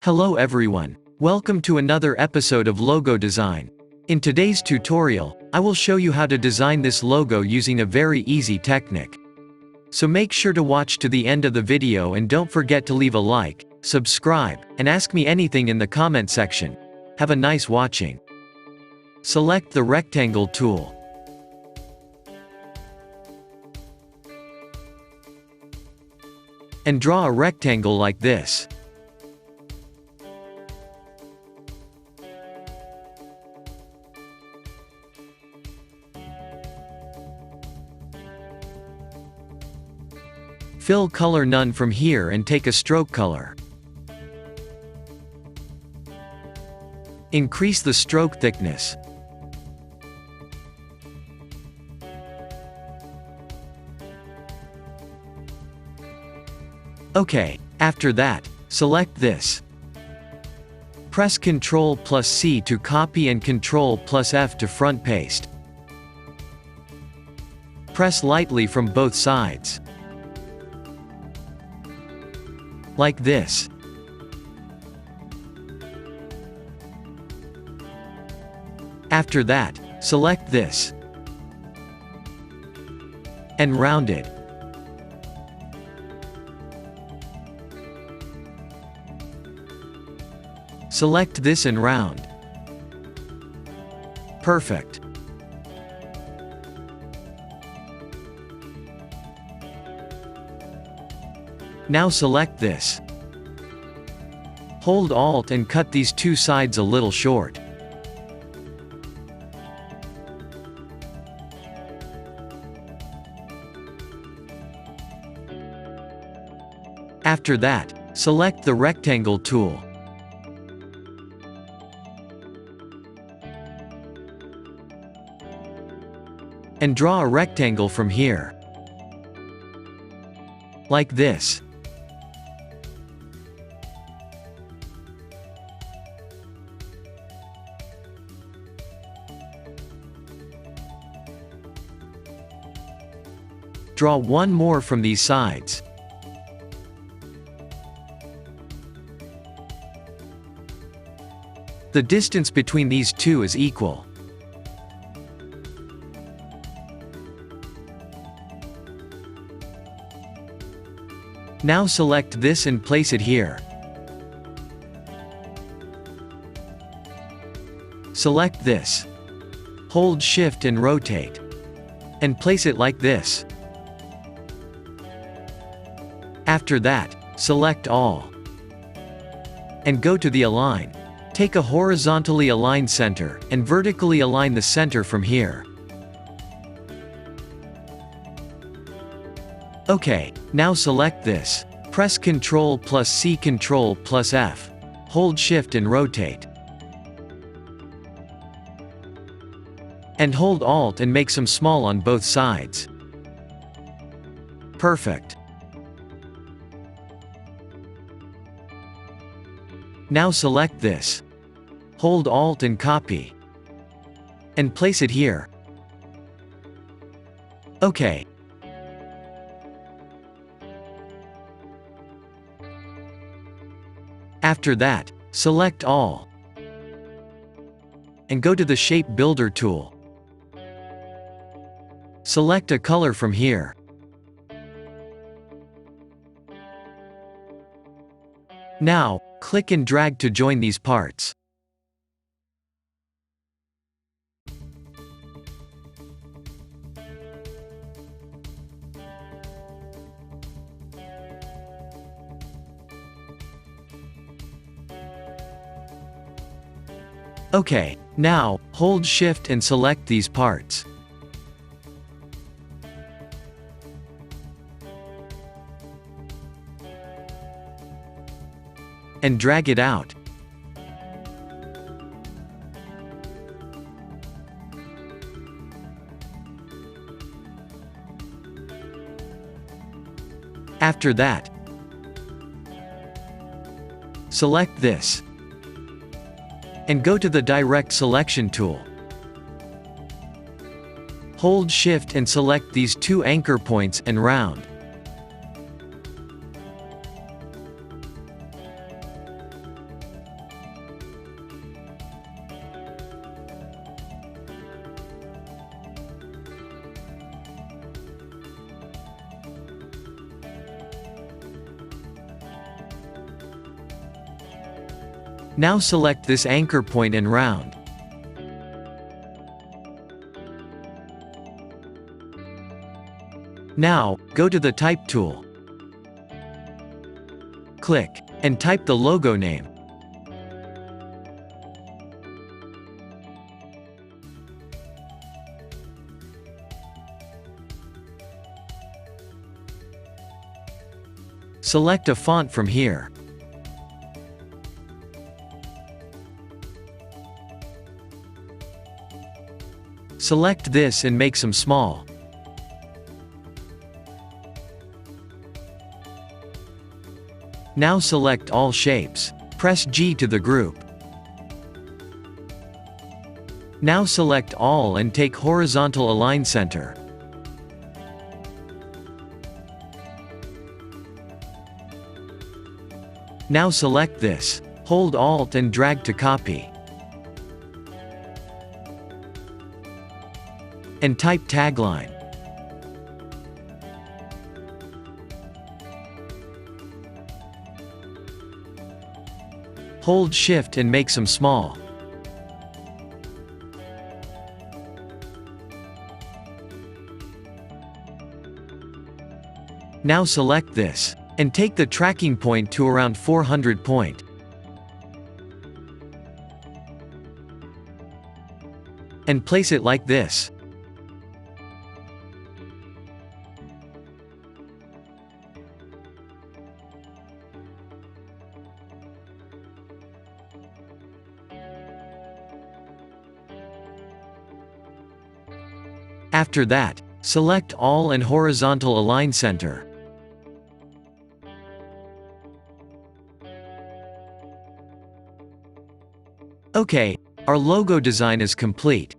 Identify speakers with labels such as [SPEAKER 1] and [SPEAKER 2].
[SPEAKER 1] Hello everyone. Welcome to another episode of Logo Design. In today's tutorial, I will show you how to design this logo using a very easy technique. So make sure to watch to the end of the video and don't forget to leave a like, subscribe, and ask me anything in the comment section. Have a nice watching. Select the rectangle tool. And draw a rectangle like this. Fill color none from here and take a stroke color. Increase the stroke thickness. Okay, after that, select this. Press Ctrl+C to copy and Ctrl+F to front paste. Press lightly from both sides. Like this. After that, select this. And round it. Select this and round. Perfect. Now select this. Hold Alt and cut these two sides a little short. After that, select the rectangle tool. And draw a rectangle from here. Like this. Draw one more from these sides. The distance between these two is equal. Now select this and place it here. Select this. Hold Shift and rotate. And place it like this. After that, select all. And go to the Align. Take a horizontally aligned center, and vertically align the center from here. Okay, now select this. Press Ctrl+C Ctrl+F. Hold Shift and rotate. And hold Alt and make some small on both sides. Perfect. Now select this. Hold Alt and copy. And place it here. Okay. After that, select all. And go to the Shape Builder tool. Select a color from here. Now, click and drag to join these parts. Okay, now, hold Shift and select these parts. And drag it out. After that, select this. And go to the Direct Selection tool. Hold Shift and select these two anchor points and round. Now select this anchor point and round. Now, go to the Type tool. Click, and type the logo name. Select a font from here. Select this and make some small. Now select all shapes. Press G to the group. Now select all and take horizontal align center. Now select this. Hold Alt and drag to copy. And type tagline. Hold Shift and make some small. Now select this, and take the tracking point to around 400 point. And place it like this. After that, select all and horizontal align center. Okay, our logo design is complete.